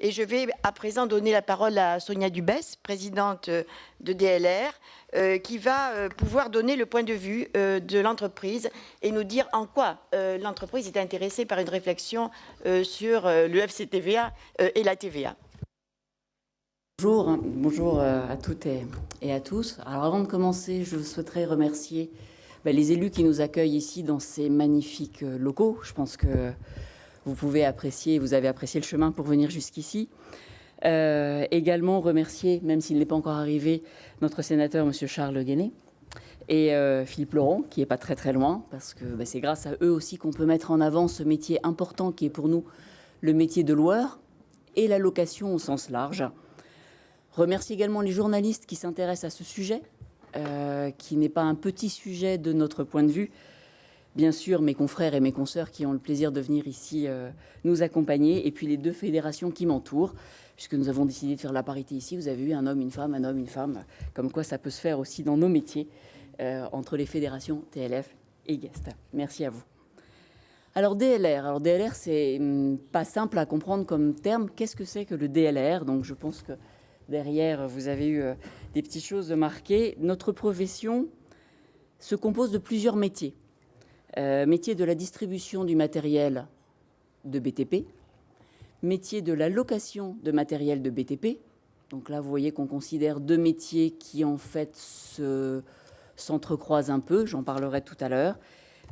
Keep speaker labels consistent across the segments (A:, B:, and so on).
A: Et je vais à présent donner la parole à Sonia Dubès, présidente de DLR, qui va pouvoir donner le point de vue de l'entreprise et nous dire en quoi l'entreprise est intéressée par une réflexion sur le FCTVA et la TVA.
B: Bonjour à toutes et à tous. Alors avant de commencer, je souhaiterais remercier les élus qui nous accueillent ici dans ces magnifiques locaux. Je pense que vous avez apprécié le chemin pour venir jusqu'ici. Également remercier, même s'il n'est pas encore arrivé, notre sénateur, M. Charles Guéné, et Philippe Laurent, qui n'est pas très loin, parce que c'est grâce à eux aussi qu'on peut mettre en avant ce métier important qui est pour nous le métier de loueur et la location au sens large. Remercier également les journalistes qui s'intéressent à ce sujet, qui n'est pas un petit sujet de notre point de vue. Bien sûr, mes confrères et mes consoeurs qui ont le plaisir de venir ici nous accompagner, et puis les deux fédérations qui m'entourent, puisque nous avons décidé de faire la parité ici. Vous avez eu un homme, une femme, comme quoi ça peut se faire aussi dans nos métiers, entre les fédérations TLF et Guest. Merci à vous. Alors DLR, c'est pas simple à comprendre comme terme. Qu'est-ce que c'est que le DLR? Donc je pense que derrière, vous avez eu des petites choses marquées. Notre profession se compose de plusieurs métiers. Métier de la distribution du matériel de BTP, métier de la location de matériel de BTP. Donc là, vous voyez qu'on considère deux métiers qui, en fait, s'entrecroisent un peu. J'en parlerai tout à l'heure.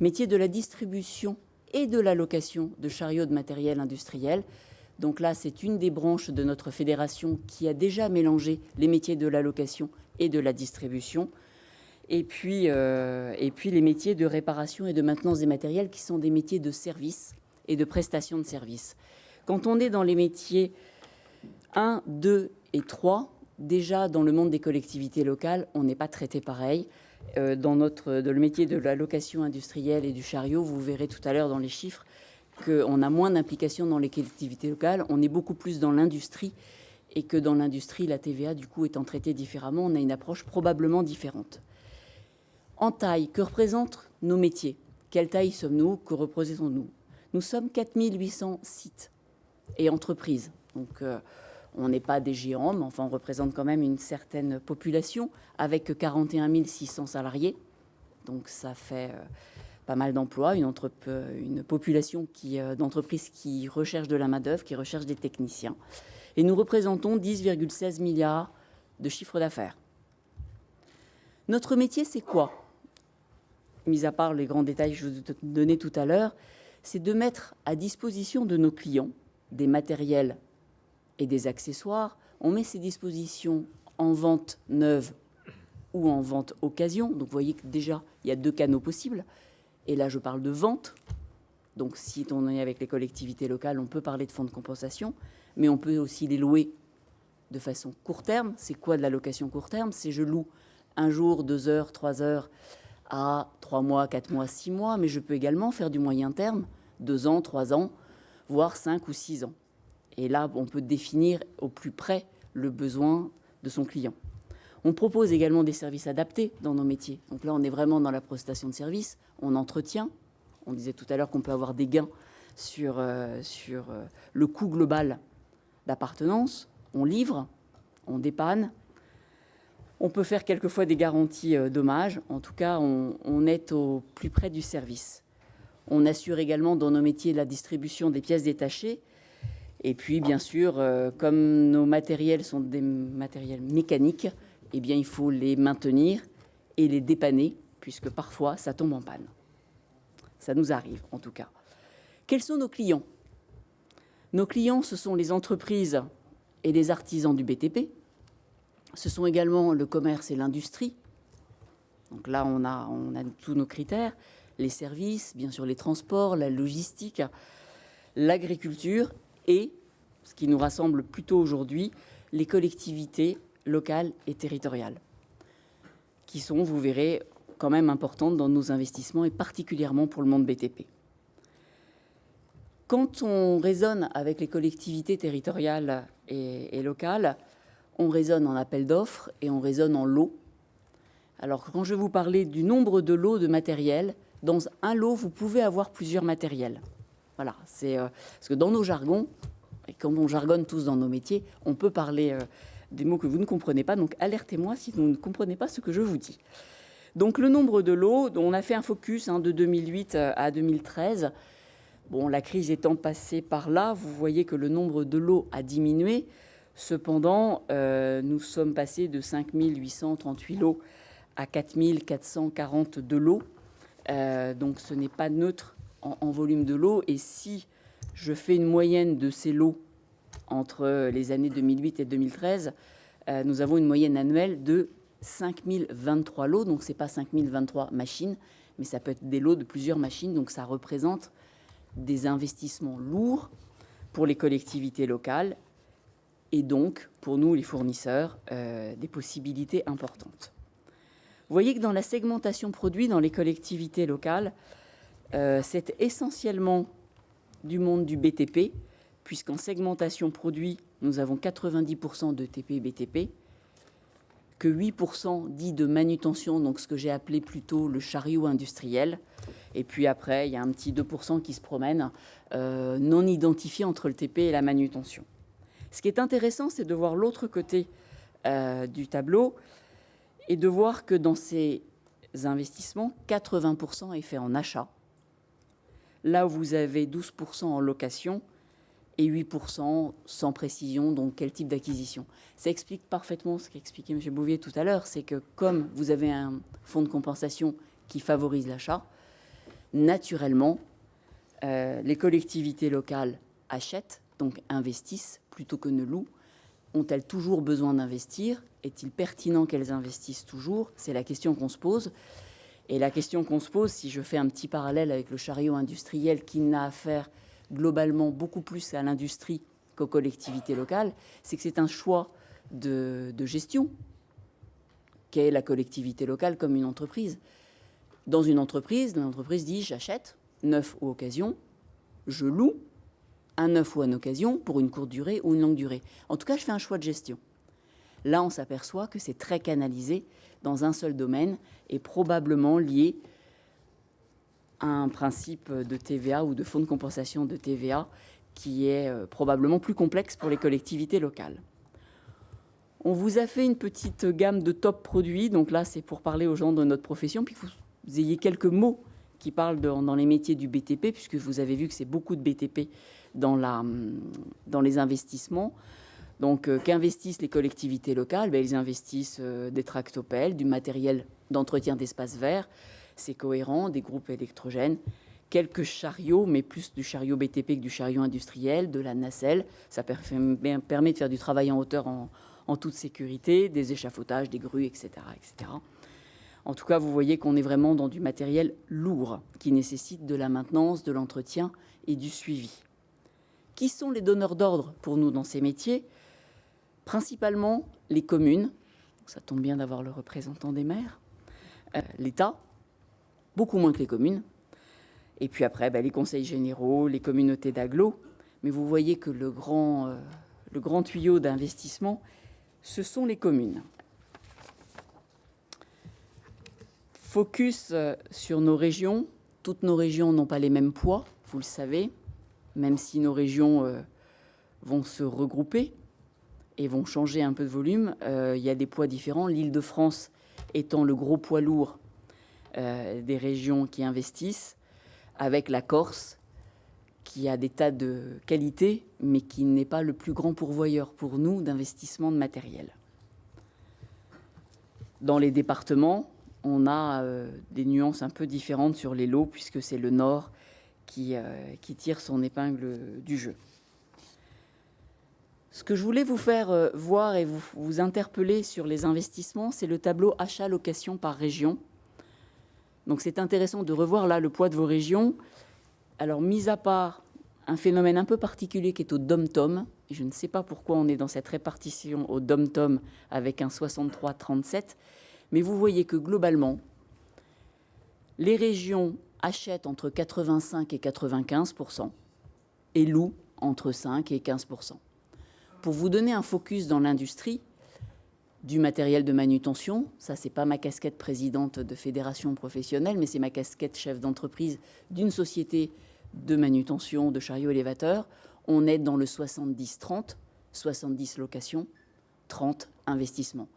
B: Métier de la distribution et de la location de chariots de matériel industriel. Donc là, c'est une des branches de notre fédération qui a déjà mélangé les métiers de la location et de la distribution. Et puis les métiers de réparation et de maintenance des matériels qui sont des métiers de service et de prestation de services. Quand on est dans les métiers 1, 2 et 3, déjà dans le monde des collectivités locales, on n'est pas traité pareil. Dans le métier de la location industrielle et du chariot, vous verrez tout à l'heure dans les chiffres qu'on a moins d'implication dans les collectivités locales, on est beaucoup plus dans l'industrie, et que dans l'industrie, la TVA, du coup, étant traitée différemment, on a une approche probablement différente. En taille, que représentent nos métiers? Quelle taille sommes-nous? Que représentons-nous? Nous sommes 4800 sites et entreprises. Donc, on n'est pas des géants, mais enfin, on représente quand même une certaine population avec 41 600 salariés. Donc, ça fait pas mal d'emplois, une population d'entreprises qui recherchent de la main-d'œuvre, qui recherchent des techniciens. Et nous représentons 10,16 milliards de chiffre d'affaires. Notre métier, c'est quoi? Mis à part les grands détails que je vous ai donnés tout à l'heure, c'est de mettre à disposition de nos clients des matériels et des accessoires. On met ces dispositions en vente neuve ou en vente occasion. Donc, vous voyez que déjà, il y a deux canaux possibles. Et là, je parle de vente. Donc, si on est avec les collectivités locales, on peut parler de fonds de compensation, mais on peut aussi les louer de façon court terme. C'est quoi de la location court terme? C'est je loue un jour, 2 heures, 3 heures à 3 mois, 4 mois, 6 mois, mais je peux également faire du moyen terme, 2 ans, 3 ans, voire 5 ou 6 ans. Et là, on peut définir au plus près le besoin de son client. On propose également des services adaptés dans nos métiers. Donc là, on est vraiment dans la prestation de services. On entretient. On disait tout à l'heure qu'on peut avoir des gains sur le coût global d'appartenance. On livre, on dépanne. On peut faire quelquefois des garanties dommages. En tout cas, on est au plus près du service. On assure également dans nos métiers la distribution des pièces détachées. Et puis, bien sûr, comme nos matériels sont des matériels mécaniques, eh bien, il faut les maintenir et les dépanner, puisque parfois, ça tombe en panne. Ça nous arrive, en tout cas. Quels sont nos clients? Nos clients, ce sont les entreprises et les artisans du BTP. Ce sont également le commerce et l'industrie. Donc là, on a tous nos critères. Les services, bien sûr, les transports, la logistique, l'agriculture et, ce qui nous rassemble plutôt aujourd'hui, les collectivités locales et territoriales, qui sont, vous verrez, quand même importantes dans nos investissements et particulièrement pour le monde BTP. Quand on raisonne avec les collectivités territoriales et locales, on raisonne en appel d'offres et on raisonne en lots. Alors, quand je vais vous parler du nombre de lots de matériel, dans un lot, vous pouvez avoir plusieurs matériels. Voilà, c'est parce que dans nos jargons, Et quand on jargonne tous dans nos métiers, on peut parler des mots que vous ne comprenez pas. Donc alertez-moi si vous ne comprenez pas ce que je vous dis. Donc le nombre de lots, on a fait un focus de 2008 à 2013. Bon, la crise étant passée par là, vous voyez que le nombre de lots a diminué. Cependant, nous sommes passés de 5 838 lots à 4 442 lots. Donc ce n'est pas neutre en volume de lots. Et si je fais une moyenne de ces lots entre les années 2008 et 2013, nous avons une moyenne annuelle de 5 023 lots. Donc ce n'est pas 5 023 machines, mais ça peut être des lots de plusieurs machines. Donc ça représente des investissements lourds pour les collectivités locales et donc pour nous, les fournisseurs, des possibilités importantes. Vous voyez que dans la segmentation produit dans les collectivités locales, c'est essentiellement du monde du BTP, puisqu'en segmentation produit, nous avons 90% de TP et BTP, que 8% dit de manutention, donc ce que j'ai appelé plutôt le chariot industriel. Et puis après, il y a un petit 2% qui se promène, non identifié entre le TP et la manutention. Ce qui est intéressant, c'est de voir l'autre côté du tableau et de voir que dans ces investissements, 80% est fait en achat. Là où vous avez 12% en location et 8% sans précision, donc quel type d'acquisition. Ça explique parfaitement ce qu'expliquait M. Bouvier tout à l'heure, c'est que comme vous avez un fonds de compensation qui favorise l'achat, naturellement, les collectivités locales achètent, donc investissent plutôt que ne louent. Ont-elles toujours besoin d'investir? Est-il pertinent qu'elles investissent toujours? C'est la question qu'on se pose. Et la question qu'on se pose, si je fais un petit parallèle avec le chariot industriel qui n'a affaire globalement beaucoup plus à l'industrie qu'aux collectivités locales, c'est que c'est un choix de gestion qu'est la collectivité locale comme une entreprise. Dans une entreprise, l'entreprise dit j'achète, neuf ou occasion, je loue, un neuf ou en occasion pour une courte durée ou une longue durée. En tout cas, je fais un choix de gestion. Là, on s'aperçoit que c'est très canalisé dans un seul domaine et probablement lié à un principe de TVA ou de fonds de compensation de TVA qui est probablement plus complexe pour les collectivités locales. On vous a fait une petite gamme de top produits. Donc là, c'est pour parler aux gens de notre profession, puis que vous ayez quelques mots qui parlent dans les métiers du BTP, puisque vous avez vu que c'est beaucoup de BTP dans les investissements. Donc, qu'investissent les collectivités locales? Ils investissent des tractopelles, du matériel d'entretien d'espaces verts, c'est cohérent, des groupes électrogènes, quelques chariots, mais plus du chariot BTP que du chariot industriel, de la nacelle. Ça permet de faire du travail en hauteur en toute sécurité, des échafaudages, des grues, etc., etc. En tout cas, vous voyez qu'on est vraiment dans du matériel lourd qui nécessite de la maintenance, de l'entretien et du suivi. Qui sont les donneurs d'ordre pour nous dans ces métiers? Principalement les communes, ça tombe bien d'avoir le représentant des maires, l'État, beaucoup moins que les communes, et puis après les conseils généraux, les communautés d'agglo. Mais vous voyez que le grand tuyau d'investissement, ce sont les communes. Focus sur nos régions. Toutes nos régions n'ont pas les mêmes poids, vous le savez, même si nos régions vont se regrouper et vont changer un peu de volume. Il y a des poids différents. L'Île-de-France étant le gros poids lourd des régions qui investissent, avec la Corse, qui a des tas de qualités, mais qui n'est pas le plus grand pourvoyeur pour nous d'investissement de matériel. Dans les départements, on a des nuances un peu différentes sur les lots, puisque c'est le Nord qui tire son épingle du jeu. Ce que je voulais vous faire voir et vous interpeller sur les investissements, c'est le tableau achat-location par région. Donc c'est intéressant de revoir là le poids de vos régions. Alors, mis à part un phénomène un peu particulier qui est au dom-tom, et je ne sais pas pourquoi on est dans cette répartition au dom-tom avec un 63-37, mais vous voyez que globalement, les régions achètent entre 85 et 95% et louent entre 5 et 15%. Pour vous donner un focus dans l'industrie, du matériel de manutention, ça c'est pas ma casquette présidente de fédération professionnelle, mais c'est ma casquette chef d'entreprise d'une société de manutention de chariots élévateurs, on est dans le 70-30, 70 locations, 30 investissements.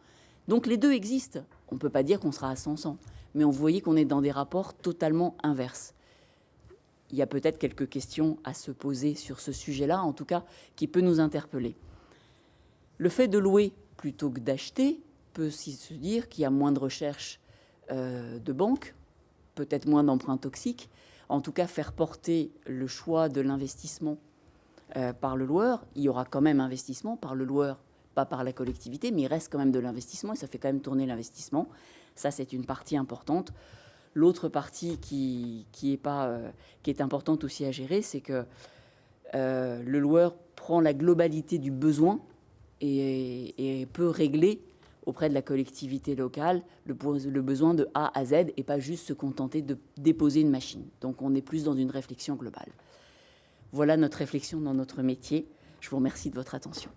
B: Donc les deux existent. On ne peut pas dire qu'on sera à 100-100, mais on voyait qu'on est dans des rapports totalement inverses. Il y a peut-être quelques questions à se poser sur ce sujet-là, en tout cas, qui peut nous interpeller. Le fait de louer plutôt que d'acheter peut aussi se dire qu'il y a moins de recherche de banques, peut-être moins d'emprunts toxiques. En tout cas, faire porter le choix de l'investissement par le loueur. Il y aura quand même investissement par le loueur, pas par la collectivité, mais il reste quand même de l'investissement et ça fait quand même tourner l'investissement. Ça, c'est une partie importante. L'autre partie qui est importante aussi à gérer, c'est que le loueur prend la globalité du besoin et peut régler auprès de la collectivité locale le besoin de A à Z et pas juste se contenter de déposer une machine. Donc on est plus dans une réflexion globale. Voilà notre réflexion dans notre métier. Je vous remercie de votre attention.